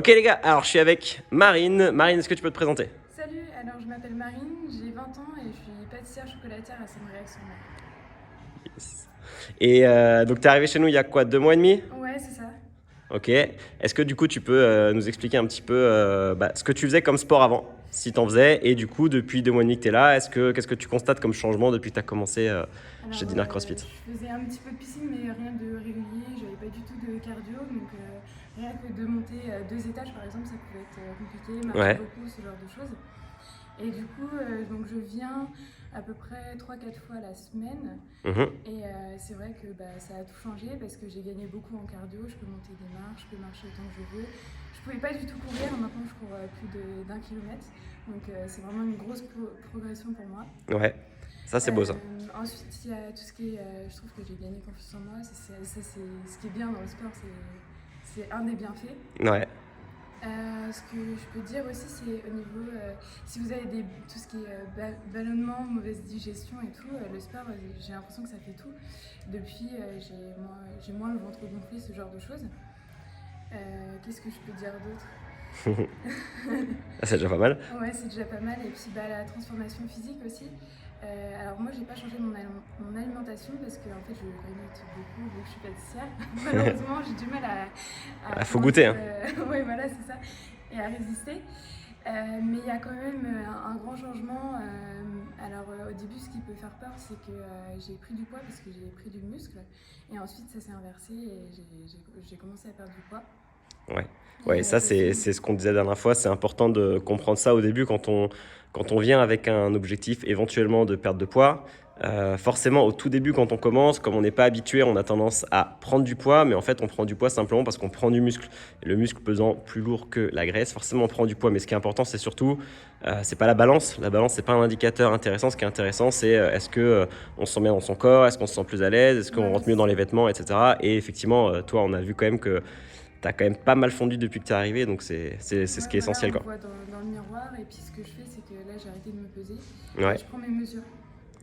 Ok les gars, alors je suis avec Marine. Marine, est-ce que tu peux te présenter? Salut, alors je m'appelle Marine, j'ai 20 ans et je suis pâtissière chocolatière à Sainte-Marie-Aix-en-Mer. Yes. Et donc t'es arrivé chez nous il y a quoi, 2 mois et demi? Ouais, c'est ça. Ok. Est-ce que du coup tu peux nous expliquer un petit peu ce que tu faisais comme sport avant, si t'en faisais, et du coup depuis 2 mois et demi que t'es là, qu'est-ce que tu constates comme changement depuis que t'as commencé chez Alors, Dinner CrossFit? je faisais un petit peu de piscine, mais rien de régulier, j'avais pas du tout de cardio, donc rien que de monter 2 étages par exemple, ça pouvait être compliqué, marcher Ouais. beaucoup, ce genre de choses. Et du coup, donc je viens à peu près 3-4 fois la semaine. Mhm. Et c'est vrai que ça a tout changé parce que j'ai gagné beaucoup en cardio, je peux monter des marches, je peux marcher autant que je veux. Je pouvais pas du tout courir, maintenant je cours plus d'un kilomètre. Donc c'est vraiment une grosse progression pour moi. Ouais. Ça c'est beau ça. Ensuite, il y a tout ce qui est. Je trouve que j'ai gagné confiance en moi. Ça, c'est ce qui est bien dans le sport, c'est un des bienfaits. Ouais. Ce que je peux dire aussi, c'est au niveau, si vous avez tout ce qui est ballonnement, mauvaise digestion et tout, le sport, j'ai l'impression que ça fait tout. Depuis, j'ai moins le ventre gonflé, ce genre de choses. Qu'est-ce que je peux dire d'autre? Ah, c'est déjà pas mal. Ouais, c'est déjà pas mal. Et puis la transformation physique aussi. Alors moi, j'ai pas changé mon alimentation parce que en fait, je grignote beaucoup vu que je suis pâtissière. Malheureusement, j'ai du mal à Faut goûter, hein. ouais, voilà, c'est ça, et à résister. Mais il y a quand même un grand changement. Alors au début, ce qui peut faire peur, c'est que j'ai pris du poids parce que j'ai pris du muscle. Et ensuite, ça s'est inversé et j'ai commencé à perdre du poids. Ouais, ouais, ça c'est ce qu'on disait la dernière fois, c'est important de comprendre ça au début quand on vient avec un objectif éventuellement de perte de poids. Forcément, au tout début, quand on commence, comme on n'est pas habitué, on a tendance à prendre du poids, mais en fait, on prend du poids simplement parce qu'on prend du muscle. Et le muscle pesant plus lourd que la graisse, forcément, on prend du poids. Mais ce qui est important, c'est surtout, c'est pas la balance. La balance, c'est pas un indicateur intéressant. Ce qui est intéressant, c'est est-ce que on se sent bien dans son corps, est-ce qu'on se sent plus à l'aise, est-ce qu'on Ouais, rentre mieux dans les vêtements, etc. Et effectivement, toi, on a vu quand même que t'as quand même pas mal fondu depuis que t'es arrivé, donc c'est ce qui est essentiel, On quoi. me voit dans le miroir et puis ce que je fais, c'est que là, j'ai arrêté de me peser Ouais, et je prends mes mesures.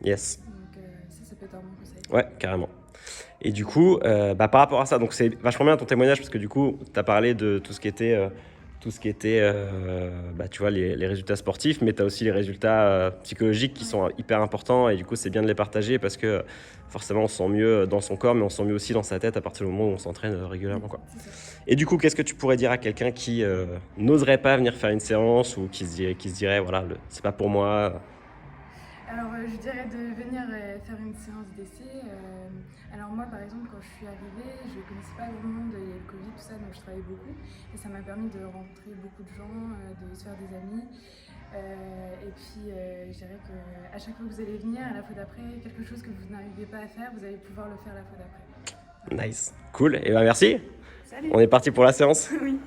yes, Donc ça peut être un bon conseil. ouais, carrément. Et du coup, par rapport à ça, donc c'est vachement bien ton témoignage parce que du coup, t'as parlé de tout ce qui était, tu vois, les résultats sportifs, mais t'as aussi les résultats psychologiques qui sont hyper importants et du coup, c'est bien de les partager parce que forcément, on se sent mieux dans son corps, mais on se sent mieux aussi dans sa tête à partir du moment où on s'entraîne régulièrement, quoi. C'est ça. Et du coup, qu'est-ce que tu pourrais dire à quelqu'un qui n'oserait pas venir faire une séance ou qui se dirait voilà, c'est pas pour moi? Alors je dirais de venir faire une séance d'essai. Alors moi, par exemple, quand je suis arrivée, je ne connaissais pas grand monde, il y a eu le Covid, tout ça, donc je travaillais beaucoup. Et ça m'a permis de rencontrer beaucoup de gens, de se faire des amis. Et puis je dirais qu'à chaque fois que vous allez venir, à la fois d'après, quelque chose que vous n'arrivez pas à faire, vous allez pouvoir le faire la fois d'après. Nice, cool, et ben merci. Salut! On est parti pour la séance. Oui.